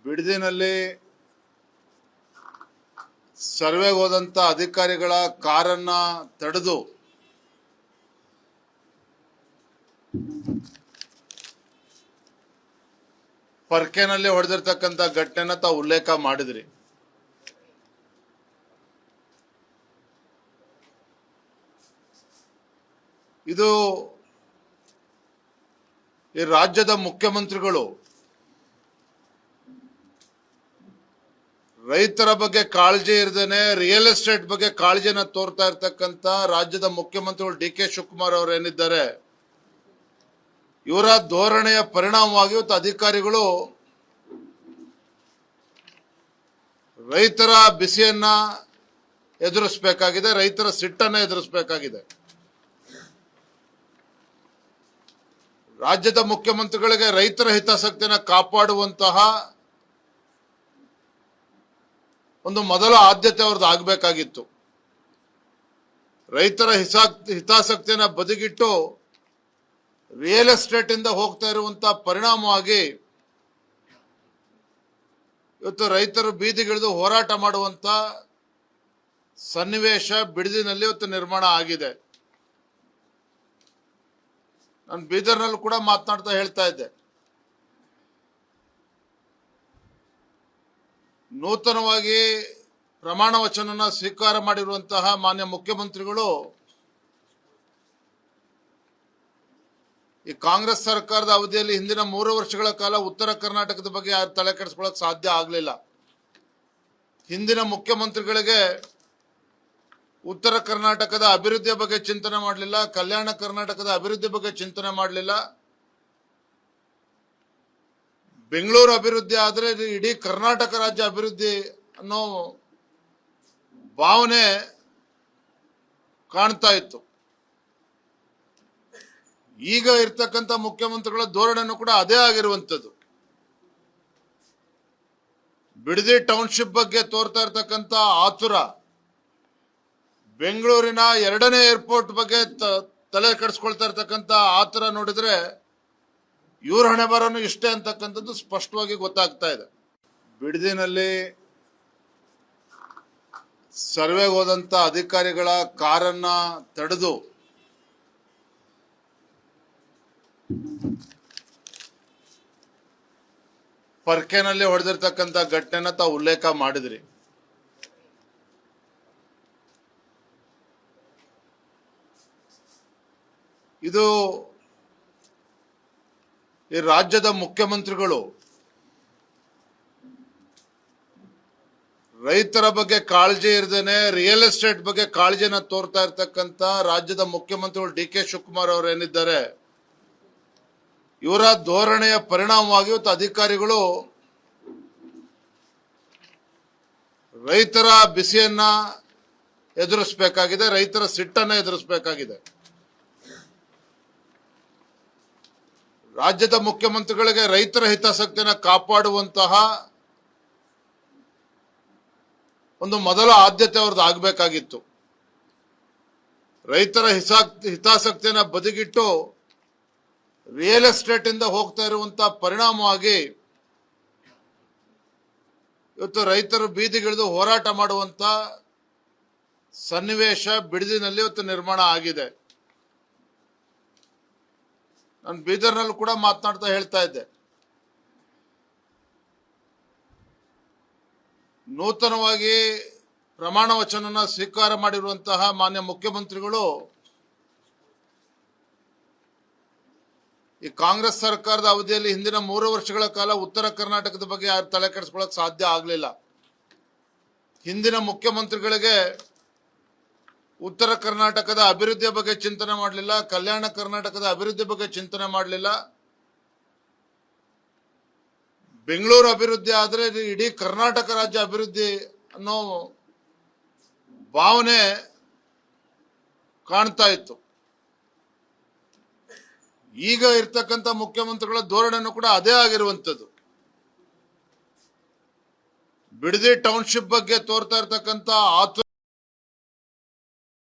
ಬಿಡದಿನಲ್ಲಿ ಸರ್ವೆಗೆ ಹೋದಂತ ಅಧಿಕಾರಿಗಳ ಕಾರನ್ನ ತಡೆದು ಪರ್ಕೆನಲ್ಲಿ ಹೊಡೆದಿರ್ತಕ್ಕಂಥ ಘಟನೆನ ತಾವು ಉಲ್ಲೇಖ ಮಾಡಿದ್ರಿ. ಇದು ಈ ರಾಜ್ಯದ ಮುಖ್ಯಮಂತ್ರಿಗಳು ರೈತರ ಬಗ್ಗೆ ಕಾಳಜಿ ಇರದೇನೆ ರಿಯಲ್ ಎಸ್ಟೇಟ್ ಬಗ್ಗೆ ಕಾಳಜಿನ ತೋರ್ತಾ ಇರ್ತಕ್ಕಂಥ ರಾಜ್ಯದ ಮುಖ್ಯಮಂತ್ರಿಗಳು ಡಿ ಕೆ ಶಿವಕುಮಾರ್ ಅವರು ಏನಿದ್ದಾರೆ, ಇವರ ಧೋರಣೆಯ ಪರಿಣಾಮವಾಗಿ ಇವತ್ತು ಅಧಿಕಾರಿಗಳು ರೈತರ ಬಿಸಿಯನ್ನ ಎದುರಿಸಬೇಕಾಗಿದೆ, ರೈತರ ಸಿಟ್ಟನ್ನ ಎದುರಿಸಬೇಕಾಗಿದೆ. ರಾಜ್ಯದ ಮುಖ್ಯಮಂತ್ರಿಗಳಿಗೆ ರೈತರ ಹಿತಾಸಕ್ತಿಯನ್ನು ಕಾಪಾಡುವಂತಹ ಒಂದು ಮೊದಲ ಆದ್ಯತೆ ಅವ್ರದ್ದು ಆಗಬೇಕಾಗಿತ್ತು. ರೈತರ ಹಿತಾಸಕ್ತಿಯನ್ನು ಬದಿಗಿಟ್ಟು ರಿಯಲ್ ಎಸ್ಟೇಟ್ ಇಂದ ಹೋಗ್ತಾ ಇರುವಂತಹ ಪರಿಣಾಮವಾಗಿ ಇವತ್ತು ರೈತರು ಬೀದಿಗಿಳಿದು ಹೋರಾಟ ಮಾಡುವಂತ ಸನ್ನಿವೇಶ ಬಿಡದಿನಲ್ಲಿ ಇವತ್ತು ನಿರ್ಮಾಣ ಆಗಿದೆ. ನಾನು ಬೀದರ್ನಲ್ಲೂ ಕೂಡ ಮಾತನಾಡ್ತಾ ಹೇಳ್ತಾ ಇದ್ದೆ, ನೂತನವಾಗಿ ಪ್ರಮಾಣ ವಚನ ಸ್ವೀಕಾರ ಮಾಡಿರುವಂತಹ ಮಾನ್ಯ ಮುಖ್ಯಮಂತ್ರಿಗಳು ಈ ಕಾಂಗ್ರೆಸ್ ಸರ್ಕಾರದ ಅವಧಿಯಲ್ಲಿ ಹಿಂದಿನ 3 ವರ್ಷಗಳ ಕಾಲ ಉತ್ತರ ಕರ್ನಾಟಕದ ಬಗ್ಗೆ ಯಾರು ತಲೆ ಕೆಡಿಸ್ಕೊಳ್ಳೋಕೆ ಸಾಧ್ಯ ಆಗಲಿಲ್ಲ. ಹಿಂದಿನ ಮುಖ್ಯಮಂತ್ರಿಗಳಿಗೆ ಉತ್ತರ ಕರ್ನಾಟಕದ ಅಭಿವೃದ್ಧಿಯ ಬಗ್ಗೆ ಚಿಂತನೆ ಮಾಡಲಿಲ್ಲ, ಕಲ್ಯಾಣ ಕರ್ನಾಟಕದ ಅಭಿವೃದ್ಧಿ ಬಗ್ಗೆ ಚಿಂತನೆ ಮಾಡಲಿಲ್ಲ. ಬೆಂಗಳೂರು ಅಭಿವೃದ್ಧಿ ಆದರೆ ಇಡೀ ಕರ್ನಾಟಕ ರಾಜ್ಯ ಅಭಿವೃದ್ಧಿ ಅನ್ನೋ ಭಾವನೆ ಕಾಣ್ತಾ ಇತ್ತು. ಈಗ ಇರ್ತಕ್ಕಂಥ ಮುಖ್ಯಮಂತ್ರಿಗಳ ಧೋರಣೆನೂ ಕೂಡ ಅದೇ ಆಗಿರುವಂಥದ್ದು. ಬಿಡದಿ ಟೌನ್ಶಿಪ್ ಬಗ್ಗೆ ತೋರ್ತಾ ಇರ್ತಕ್ಕಂಥ ಆತುರ, ಬೆಂಗಳೂರಿನ 2ನೇ ಏರ್ಪೋರ್ಟ್ ಬಗ್ಗೆ ತಲೆ ಕೆಡಿಸ್ಕೊಳ್ತಾ ಇರ್ತಕ್ಕಂಥ ಆತುರ ನೋಡಿದ್ರೆ ಇವ್ರ ಹಣೆ ಬರೋನು ಇಷ್ಟೇ ಅಂತಕ್ಕಂಥದ್ದು ಸ್ಪಷ್ಟವಾಗಿ ಗೊತ್ತಾಗ್ತಾ ಇದೆ. ಬಿಡದಿನಲ್ಲಿ ಸರ್ವೆಗೆ ಹೋದಂತ ಅಧಿಕಾರಿಗಳ ಕಾರನ್ನ ತಡೆದು ಪರ್ಕೆನಲ್ಲಿ ಹೊಡೆದಿರ್ತಕ್ಕಂಥ ಘಟನೆನ ತಾವು ಉಲ್ಲೇಖ ಮಾಡಿದ್ರಿ. ಇದು ಈ ರಾಜ್ಯದ ಮುಖ್ಯಮಂತ್ರಿಗಳು ರೈತರ ಬಗ್ಗೆ ಕಾಳಜಿ ಇರದೇನೆ ರಿಯಲ್ ಎಸ್ಟೇಟ್ ಬಗ್ಗೆ ಕಾಳಜಿನ ತೋರ್ತಾ ಇರ್ತಕ್ಕಂಥ ರಾಜ್ಯದ ಮುಖ್ಯಮಂತ್ರಿಗಳು ಡಿ ಕೆ ಶಿವಕುಮಾರ್ ಅವರು ಏನಿದ್ದಾರೆ, ಇವರ ಧೋರಣೆಯ ಪರಿಣಾಮವಾಗಿ ಇವತ್ತು ಅಧಿಕಾರಿಗಳು ರೈತರ ಬಿಸಿಯನ್ನ ಎದುರಿಸಬೇಕಾಗಿದೆ, ರೈತರ ಸಿಟ್ಟನ್ನ ಎದುರಿಸಬೇಕಾಗಿದೆ. ರಾಜ್ಯದ ಮುಖ್ಯಮಂತ್ರಿಗಳಿಗೆ ರೈತರ ಹಿತಾಸಕ್ತಿಯನ್ನು ಕಾಪಾಡುವಂತಹ ಒಂದು ಮೊದಲ ಆದ್ಯತೆ ಅವ್ರದ್ದು ಆಗಬೇಕಾಗಿತ್ತು. ರೈತರ ಹಿತಾಸಕ್ತಿಯನ್ನು ಬದಿಗಿಟ್ಟು ರಿಯಲ್ ಎಸ್ಟೇಟ್ ಇಂದ ಹೋಗ್ತಾ ಇರುವಂತಹ ಪರಿಣಾಮವಾಗಿ ಇವತ್ತು ರೈತರು ಬೀದಿಗಿಳಿದು ಹೋರಾಟ ಮಾಡುವಂತ ಸನ್ನಿವೇಶ ಬಿಡದಿನಲ್ಲಿ ಇವತ್ತು ನಿರ್ಮಾಣ ಆಗಿದೆ. ನಾನು ಬೀದರ್ನಲ್ಲೂ ಕೂಡ ಮಾತನಾಡ್ತಾ ಹೇಳ್ತಾ ಇದ್ದೆ, ನೂತನವಾಗಿ ಪ್ರಮಾಣ ವಚನ ಸ್ವೀಕಾರ ಮಾಡಿರುವಂತಹ ಮಾನ್ಯ ಮುಖ್ಯಮಂತ್ರಿಗಳು ಈ ಕಾಂಗ್ರೆಸ್ ಸರ್ಕಾರದ ಅವಧಿಯಲ್ಲಿ ಹಿಂದಿನ 3 ವರ್ಷಗಳ ಕಾಲ ಉತ್ತರ ಕರ್ನಾಟಕದ ಬಗ್ಗೆ ಯಾರು ತಲೆ ಕೆಡಿಸ್ಕೊಳ್ಳೋಕೆ ಸಾಧ್ಯ ಆಗಲಿಲ್ಲ. ಹಿಂದಿನ ಮುಖ್ಯಮಂತ್ರಿಗಳಿಗೆ ಉತ್ತರ ಕರ್ನಾಟಕದ ಅಭಿವೃದ್ಧಿಯ ಬಗ್ಗೆ ಚಿಂತನೆ ಮಾಡಲಿಲ್ಲ, ಕಲ್ಯಾಣ ಕರ್ನಾಟಕದ ಅಭಿವೃದ್ಧಿ ಬಗ್ಗೆ ಚಿಂತನೆ ಮಾಡಲಿಲ್ಲ. ಬೆಂಗಳೂರು ಅಭಿವೃದ್ಧಿ ಆದರೆ ಇಡೀ ಕರ್ನಾಟಕ ರಾಜ್ಯ ಅಭಿವೃದ್ಧಿ ಅನ್ನೋ ಭಾವನೆ ಕಾಣ್ತಾ ಇತ್ತು. ಈಗ ಇರ್ತಕ್ಕಂಥ ಮುಖ್ಯಮಂತ್ರಿಗಳ ಧೋರಣೆನೂ ಕೂಡ ಅದೇ ಆಗಿರುವಂಥದ್ದು. ಬಿಡದಿ ಟೌನ್ಶಿಪ್ ಬಗ್ಗೆ ತೋರ್ತಾ ಇರ್ತಕ್ಕಂಥ ಆತುರ